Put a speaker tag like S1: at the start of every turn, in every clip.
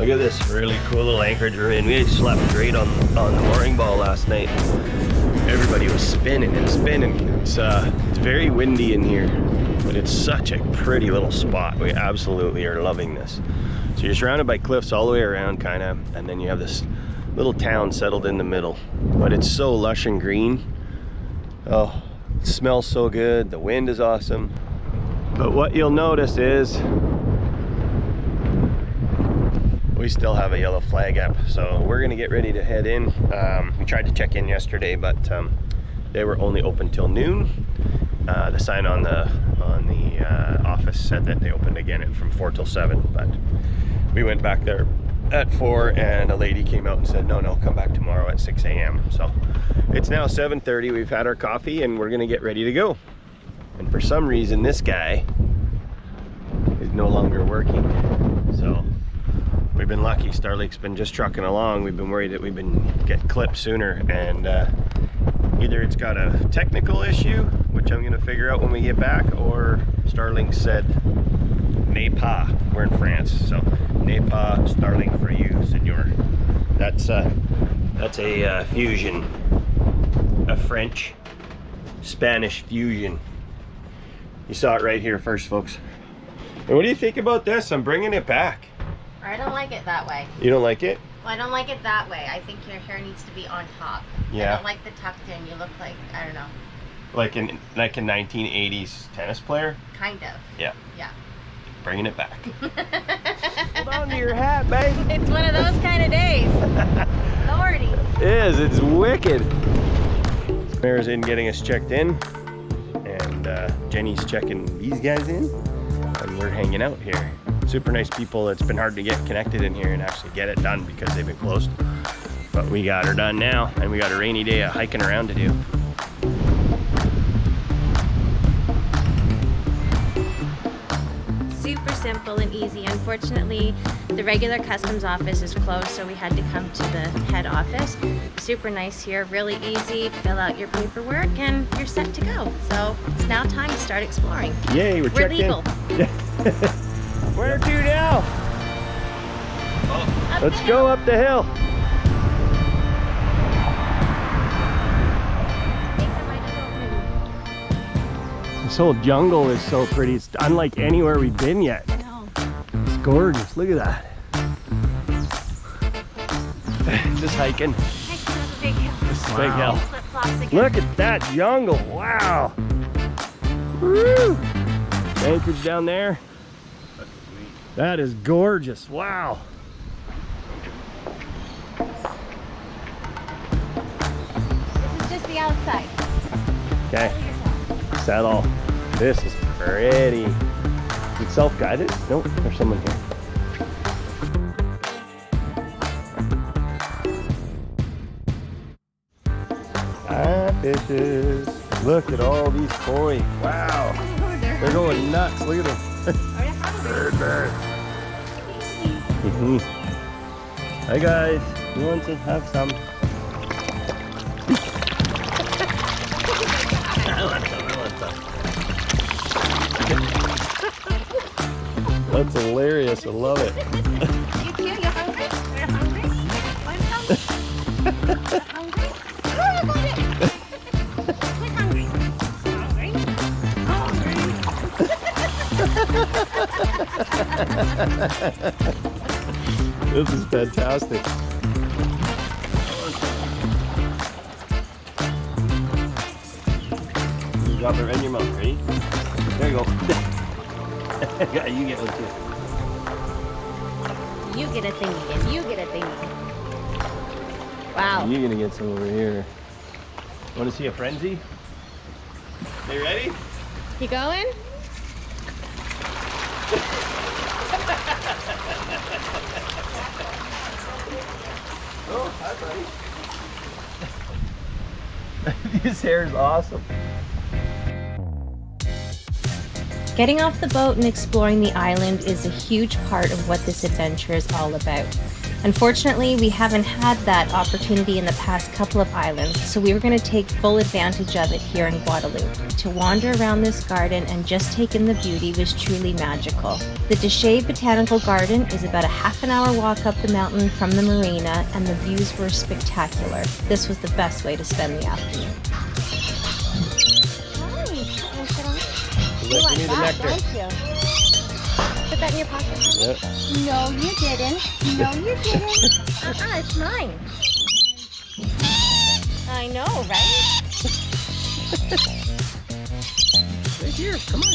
S1: Look at this really cool little anchorage we're in. We slept great on the mooring ball last night. Everybody was spinning and spinning. It's very windy in here, but it's such a pretty little spot. We absolutely are loving this. So you're surrounded by cliffs all the way around, kind of, and then you have this little town settled in the middle. But it's so lush and green. Oh, it smells so good. The wind is awesome. But what you'll notice is we still have a yellow flag up, so we're gonna get ready to head in. We tried to check in yesterday, but they were only open till noon. The sign on the office said that they opened again from 4 till 7, but we went back there at 4 and a lady came out and said no, come back tomorrow at 6 a.m. So it's now 7:30. We've had our coffee and we're gonna get ready to go. And for some reason this guy is no longer working, so we've been lucky. Starlake's been just trucking along. We've been worried that we've been get clipped sooner, and either it's got a technical issue, which I'm gonna figure out when we get back, or Starlink said "n'est pas." We're in France, so "n'est pas Starlink for you, senor." That's a fusion, a French Spanish fusion. You saw it right here first, folks. And what do you think about this? I'm bringing it back.
S2: I don't like it that way.
S1: You don't like it?
S2: Well, I don't like it that way. I think your hair needs to be on top.
S1: Yeah.
S2: I don't like the tucked in. You look like, I don't know.
S1: Like a 1980s tennis player?
S2: Kind of.
S1: Yeah.
S2: Yeah.
S1: Bringing it back. Hold on to your hat, babe.
S2: It's one of those kind of days. Lordy.
S1: It is. It's wicked. Mayor's in getting us checked in, and Jenny's checking these guys in, and we're hanging out here. Super nice people. It's been hard to get connected in here and actually get it done because they've been closed. But we got her done now, and we got a rainy day of hiking around to do.
S2: Super simple and easy. Unfortunately, the regular customs office is closed, so we had to come to the head office. Super nice here, really easy. Fill out your paperwork and you're set to go. So it's now time to start exploring.
S1: Yay, we're checked
S2: legal.
S1: in. Where to now? Let's go up the hill. This whole jungle is so pretty. It's unlike anywhere we've been yet.
S2: I know.
S1: It's gorgeous. Look at that. Just hiking.
S2: This is a big hill.
S1: This is a big hill.
S2: Flip-flops again.
S1: Look at that jungle. Wow. Woo. Anchorage down there. That is gorgeous. Wow.
S2: This is just the outside.
S1: Okay. Settle. This is pretty. Is it self-guided? Nope, there's someone here. Ah, fishes. Look at all these koi. Wow. They're going nuts. Look at them. Bird. Hi guys. You want to have some? I want some. That's hilarious. I love it.
S2: You too? You're hungry? You're hungry? I'm hungry. You're hungry? Oh, I got it. We're hungry. Hungry.
S1: This is fantastic. You drop it right in your mouth. Ready? There you go. Yeah, you get one too.
S2: You get a thingy and you get a thingy. Wow.
S1: You're gonna get some over here. Want to see a frenzy? They ready?
S2: You going?
S1: Oh, hi buddy. His hair is awesome.
S2: Getting off the boat and exploring the island is a huge part of what this adventure is all about. Unfortunately, we haven't had that opportunity in the past couple of islands, so we were going to take full advantage of it here in Guadeloupe. To wander around this garden and just take in the beauty was truly magical. The Deshaies Botanical Garden is about a half an hour walk up the mountain from the marina, and the views were spectacular. This was the best way to spend the afternoon.
S1: Look, you need the nectar.
S2: Thank you. Put that in your pocket.
S1: Yep.
S2: No, you didn't. No, you didn't. It's mine. I know, right?
S1: Right here, come on.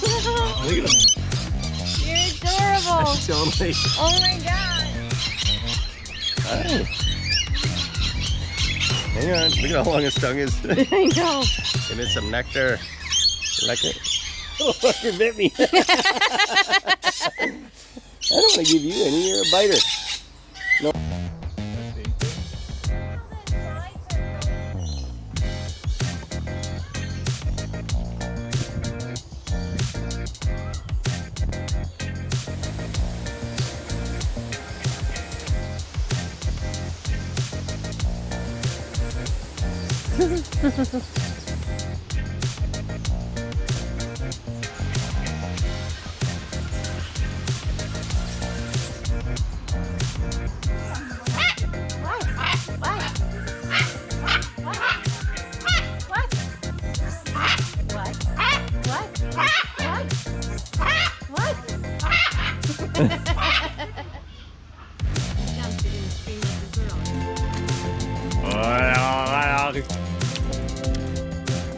S1: Look at him.
S2: You're adorable.
S1: Totally.
S2: Oh my god.
S1: Hi. Hang on, look at how long his tongue is.
S2: I know.
S1: Give it some nectar. You like it? Oh, fuck, you bit me. I don't want to give you any, you're a biter. No.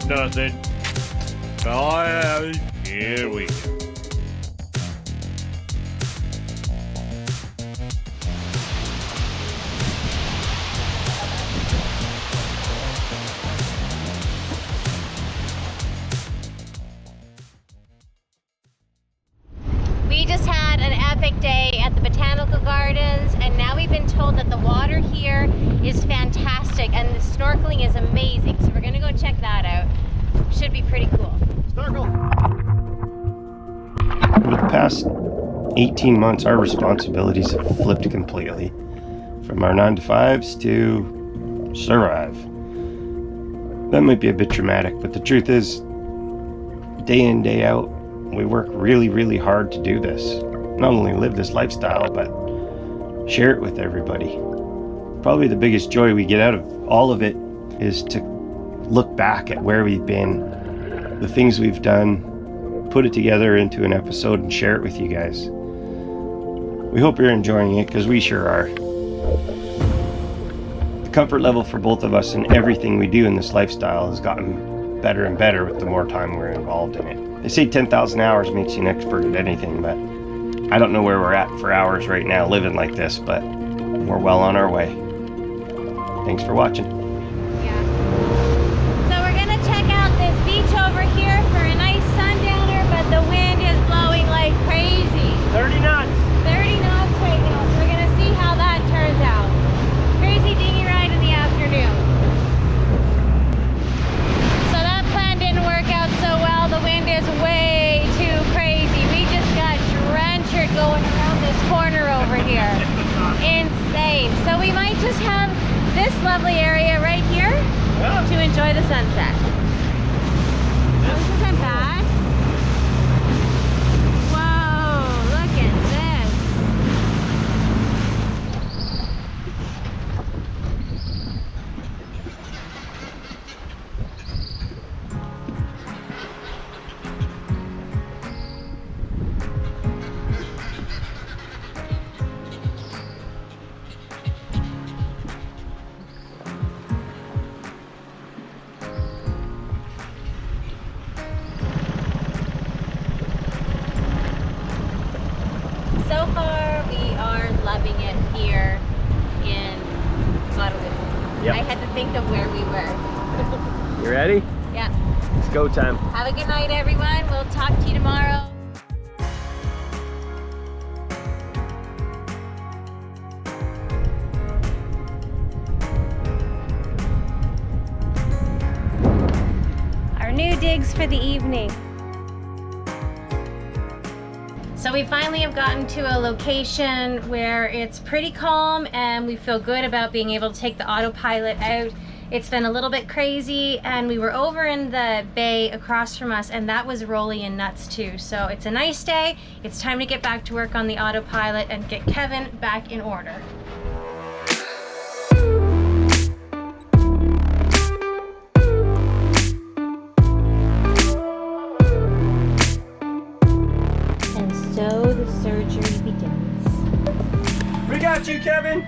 S3: Nothing. Oh, here we go.
S2: We just had an epic day at the Botanical Gardens, and now we've been told that the water here is fantastic and the snorkeling is amazing. So we're gonna go check that out. Should be pretty cool.
S1: Snorkel. Over the past 18 months, our responsibilities have flipped completely. From our 9-to-5s to survive. That might be a bit dramatic, but the truth is, day in, day out, we work really, really hard to do this. Not only live this lifestyle, but share it with everybody. Probably the biggest joy we get out of all of it is to look back at where we've been, the things we've done, put it together into an episode and share it with you guys. We hope you're enjoying it, because we sure are. The comfort level for both of us and everything we do in this lifestyle has gotten better and better with the more time we're involved in it. They say 10,000 hours makes you an expert at anything, but I don't know where we're at for hours right now living like this, but we're well on our way. Thanks for watching.
S2: Yeah. So we're gonna check out this beach over here for a nice sundowner, but the wind is blowing like crazy.
S1: 30 knots.
S2: 30 knots right now, so we're gonna see how that turns out. Crazy dinghy ride in the afternoon. So that plan didn't work out so well. The wind is way too crazy. We just got drenched going around this corner over here. Insane. So we might just have this lovely area right here to enjoy the sunset. This isn't bad. Whoa, look at this. So far, we are loving it here in Guadeloupe.
S1: Yep.
S2: I had to think of where we were.
S1: You ready?
S2: Yeah.
S1: It's go time.
S2: Have a good night, everyone. We'll talk to you tomorrow. canoe digs for the evening. So we finally have gotten to a location where it's pretty calm and we feel good about being able to take the autopilot out. It's been a little bit crazy, and we were over in the bay across from us, and that was rolly and nuts too. So it's a nice day. It's time to get back to work on the autopilot and get Kevin back in order. And so the surgery begins.
S1: We got you, Kevin.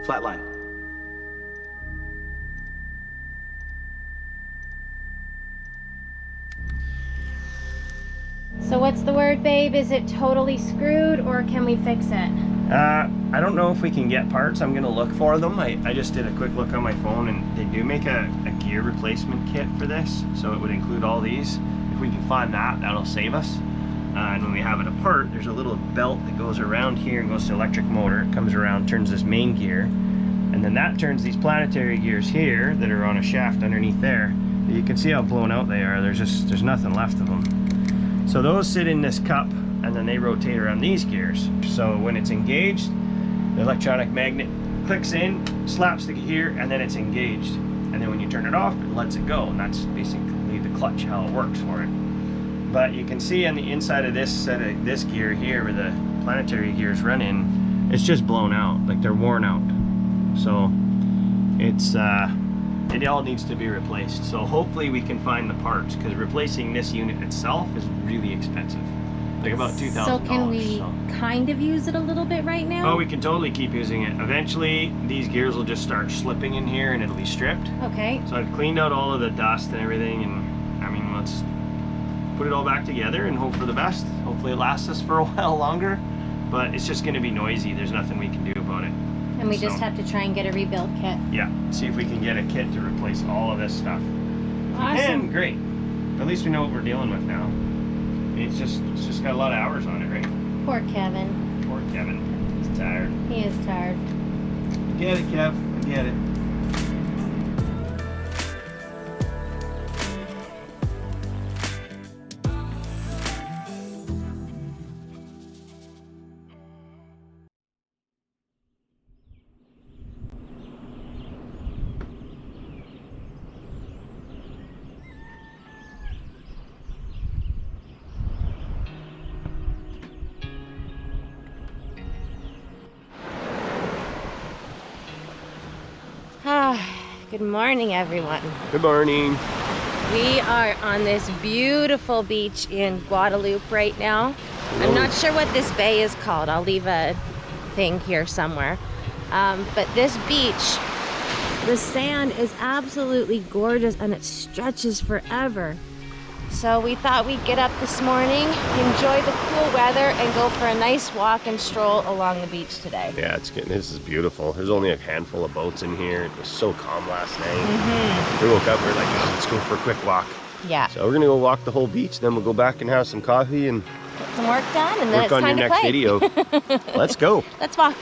S1: Flatline.
S2: So what's the word, babe? Is it totally screwed, or can we fix it?
S1: I don't know if we can get parts. I'm gonna look for them. I just did a quick look on my phone, and they do make a gear replacement kit for this, so it would include all these. If we can find that, that'll save us. And when we have it apart, there's a little belt that goes around here and goes to electric motor. It comes around, turns this main gear, and then that turns these planetary gears here that are on a shaft underneath there. You can see how blown out they are. There's nothing left of them. So those sit in this cup, and then they rotate around these gears. So when it's engaged, the electronic magnet clicks in, slaps the gear, and then it's engaged. And then when you turn it off, it lets it go, and that's basically the clutch, how it works for it. But you can see on the inside of this set of this gear here, where the planetary gears run in, it's just blown out, like they're worn out. So it's it all needs to be replaced. So hopefully we can find the parts, because replacing this unit itself is really expensive, like about $2,000.
S2: So can we kind of use it a little bit right now?
S1: Oh, we can totally keep using it. Eventually these gears will just start slipping in here and it'll be stripped.
S2: Okay.
S1: So I've cleaned out all of the dust and everything, and I mean, let's put it all back together and hope for the best. Hopefully it lasts us for a while longer, but it's just going to be noisy. There's nothing we can do about it.
S2: And we just have to try and get a rebuild kit.
S1: Yeah, see if we can get a kit to replace all of this stuff.
S2: Awesome.
S1: And great. At least we know what we're dealing with now. It's just got a lot of hours on it, right?
S2: Poor Kevin.
S1: Poor Kevin. He's tired.
S2: He is tired.
S1: I get it, Kev. I get it.
S2: Good morning, everyone.
S1: Good morning.
S2: We are on this beautiful beach in Guadeloupe right now. I'm not sure what this bay is called. I'll leave a thing here somewhere. But this beach, the sand is absolutely gorgeous and it stretches forever. So we thought we'd get up this morning, enjoy the cool weather, and go for a nice walk and stroll along the beach today.
S1: Yeah, it's getting, this is beautiful. There's only a handful of boats in here. It was so calm last night. We woke up, we're like, oh, let's go for a quick walk.
S2: Yeah.
S1: So we're gonna go walk the whole beach, then we'll go back and have some coffee and
S2: Get some work done, and then
S1: work
S2: it's
S1: on your
S2: time to
S1: next
S2: play.
S1: video. Let's go.
S2: Let's walk.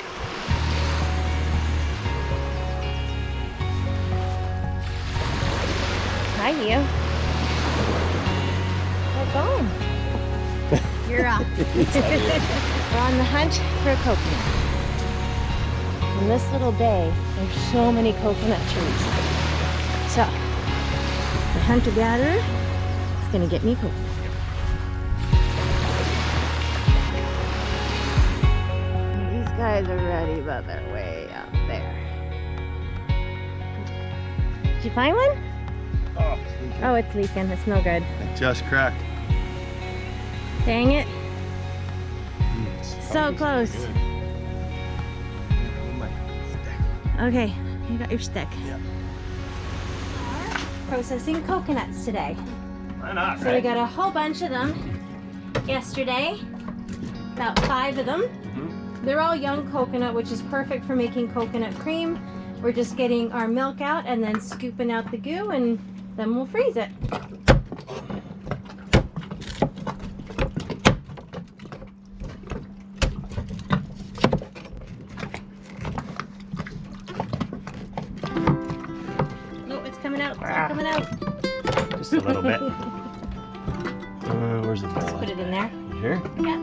S2: Hi, you. We're going. You're up. We're on the hunt for a coconut. In this little bay, there's so many coconut trees. So, the hunter-gatherer is gonna get me a coconut. These guys are ready, but they're way up there. Did you find one?
S1: Oh, it's leaking.
S2: Oh, it's leaking. It's no good.
S1: It just cracked.
S2: Dang it.
S1: It's
S2: So
S1: probably
S2: close.
S1: good. Oh my.
S2: Okay, you got your stick.
S1: Yeah.
S2: Processing coconuts today.
S1: Why not,
S2: So
S1: right?
S2: we got a whole bunch of them yesterday. About 5 of them. They're all young coconut, which is perfect for making coconut cream. We're just getting our milk out and then scooping out the goo, and then we'll freeze it. out. It's not coming out.
S1: Just a little bit. Where's the bowl?
S2: Let's put it in there.
S1: Here?
S2: Yeah.